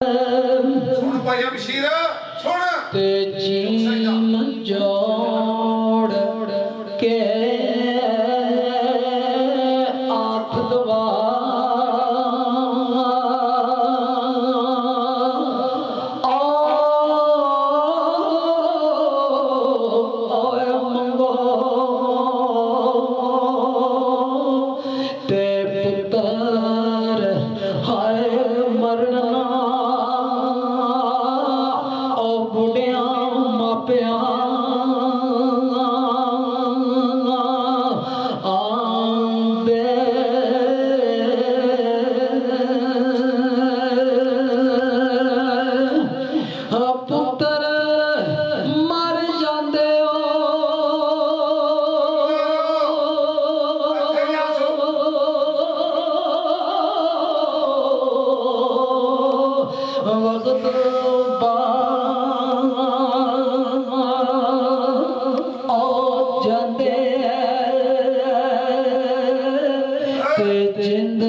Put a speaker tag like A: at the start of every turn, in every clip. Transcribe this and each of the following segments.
A: सुन भाई बशीर सुन
B: ते जीन जोड़ के आख दवा ते पुत्र हाय मरना बुढ़िया मापिया आंदे पुत्र मर जाते वक्त जाते ते जिंद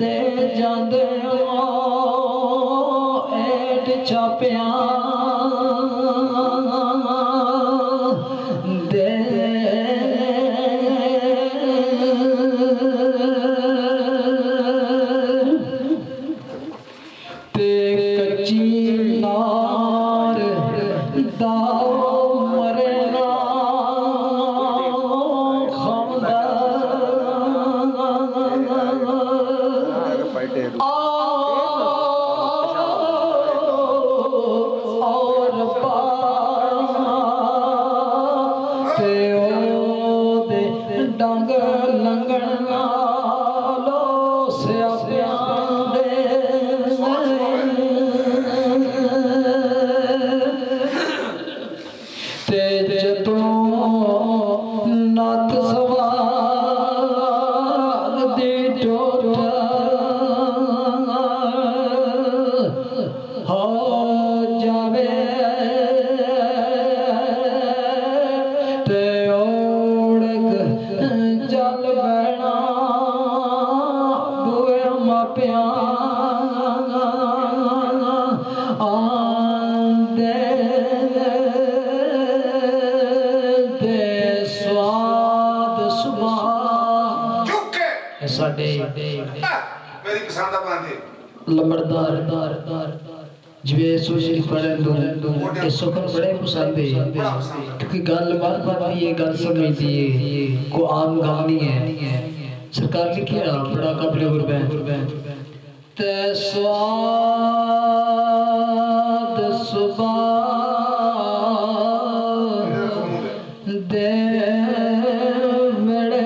B: दे जाते एट छापिया दे ते कच्ची नार दाओ मरना और डंग लंगण नालो स्यापियां दे ते जदों नत सवाल दी टोट हो जावे ते ओढ़ चल बैना बुए मापिया आंदे ते स्वाद सुबह साडे
A: मेरी पसंद आ बांधे
B: लंबड़दार जिवे सोशल पढ़न दो ये सुखन बड़े पसंद है क्योंकि गल बात बात ये गल समझती है को आम गल नहीं है सरकार लिखी है बड़ा काबिल गुरबैन ते स्वाद सुबह दे मेरे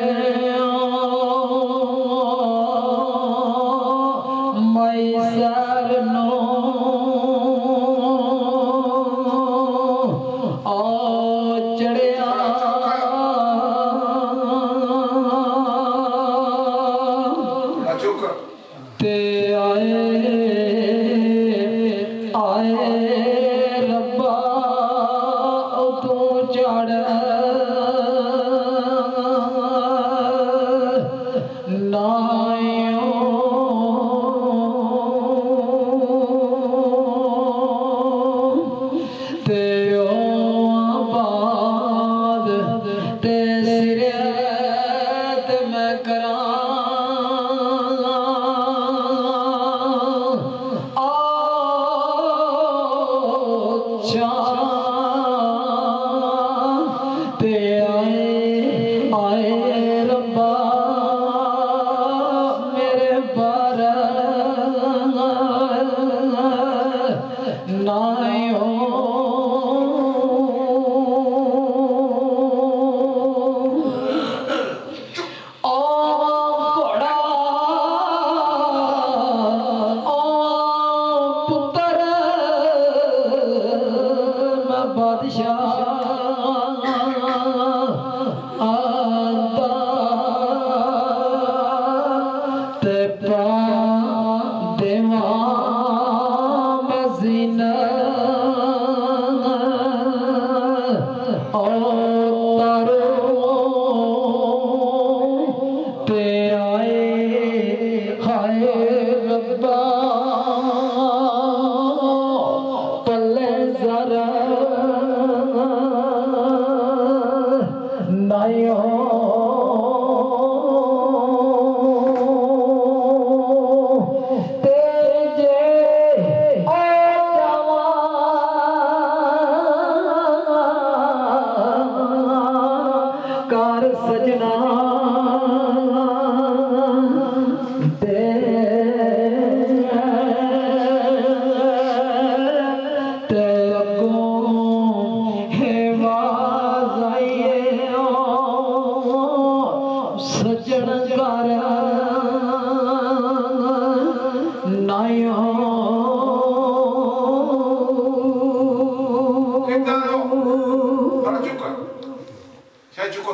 B: मैसर नो चढ़िया ते आए रब्बा तू चढ़ नायो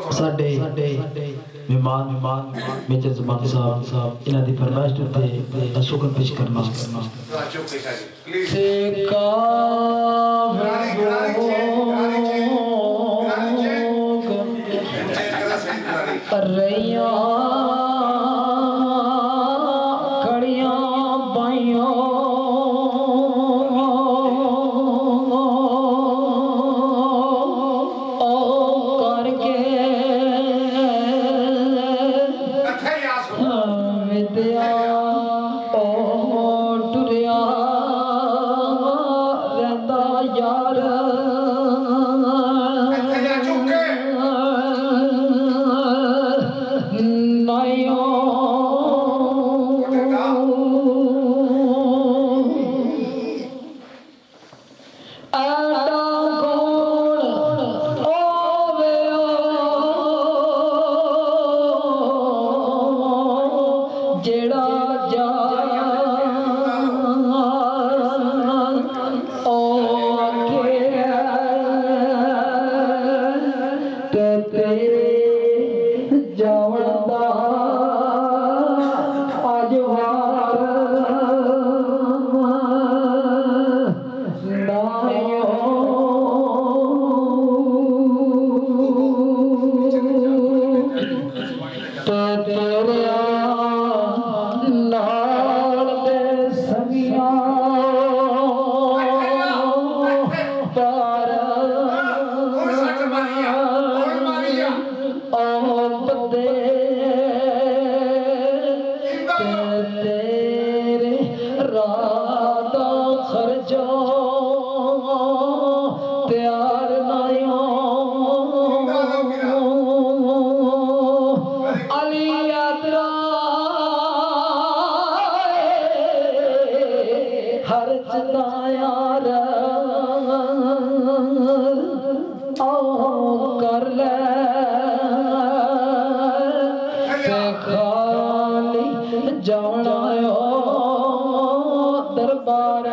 A: थोड़ा
B: ਸਾਡੇ ਮਹਿਮਾਨ ਮੇਜਰ ਜ਼ਮਾਨ ਸਾਹਿਬ ਇਹਨਾਂ ਦੀ ਫਰਮਾਇਸ਼ ਤੇ ਸ਼ੁਕਰ ਪੇਸ਼ ਕਰਨਾ
A: चुप पेशा जी प्लीज
B: ਤੇ
A: गाड़ी चेंज करा सही गाड़ी
B: रैया खड़ियां बाइयों ओ करके
A: कथे याद सुन
B: विद्या ओ टुरिया रहंदा यार
A: कथे या चुप के और सच मारिया
B: कर ले खाली जाना दरबार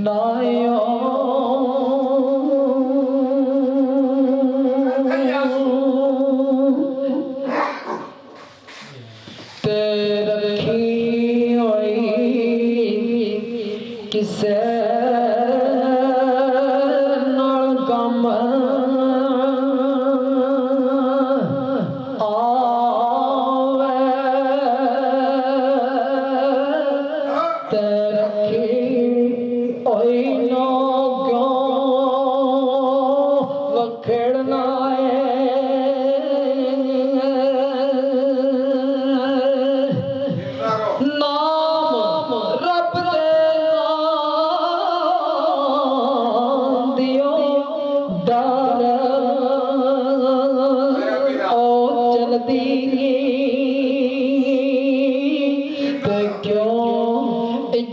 B: नायो ते रखी होई किसे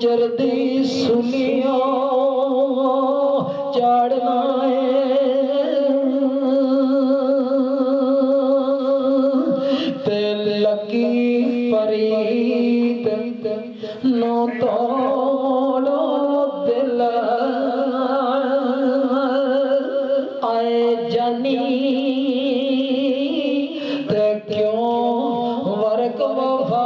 B: जर्दी सुनियो चढ़ना ते लकी परीत नो तोड़ो दिल आए जानी ते क्यों वर्क वफा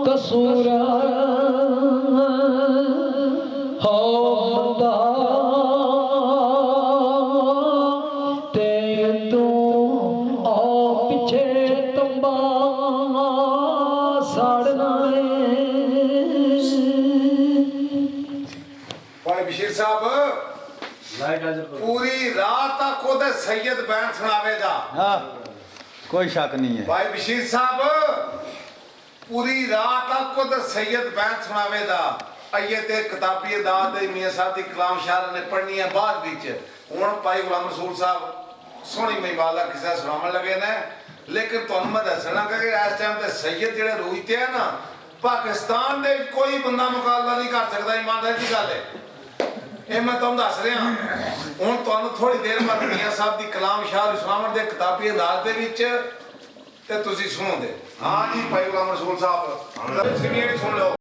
B: कसूरा हो बंदा ते तू आ पिछे तंबा साड़ना
A: भाई बशीर साहब पूरी रात तक खुद सैयद बैन सुनावेगा।
C: हाँ कोई शक नहीं है
A: भाई बशीर साहब पूरी रात तक खुद सैयद बैन सुनावेगा। आइए ते किताबी दाद मियां साहब की कलाम शार ने पढ़नी है बाद विच हुण भाई गुलाम रसूल साहब सोहनी महिवाला किस्सा सुनावन लगे ने लेकिन तुहानूं मैं दसना कि इस टाइम ते सैयद जिहड़े रूजते हैं ना पाकिस्तान दे कोई बंदा मुकाबला नहीं कर सकता ईमानदारी की गल है ਇਹ ਮੈਂ ਤੁਹਾਨੂੰ ਦੱਸ ਰਿਹਾ ਹੁਣ ਤੁਹਾਨੂੰ ਥੋੜੀ ਦੇਰ ਬਾਅਦ ਮੀਆਂ ਸਾਹਿਬ ਦੀ ਕਲਾਮ ਸ਼ਾਹ ਇਸਲਾਮ ਦੇ ਕਿਤਾਬੀ ਅੰਦਾਜ਼ ਦੇ ਵਿੱਚ ਤੇ ਤੁਸੀਂ ਸੁਣੋਗੇ। ਹਾਂ ਜੀ ਭਾਈ ਗੁਲਾਮ ਰਸੂਲ ਸਾਹਿਬ ਸੁਣ ਲਓ।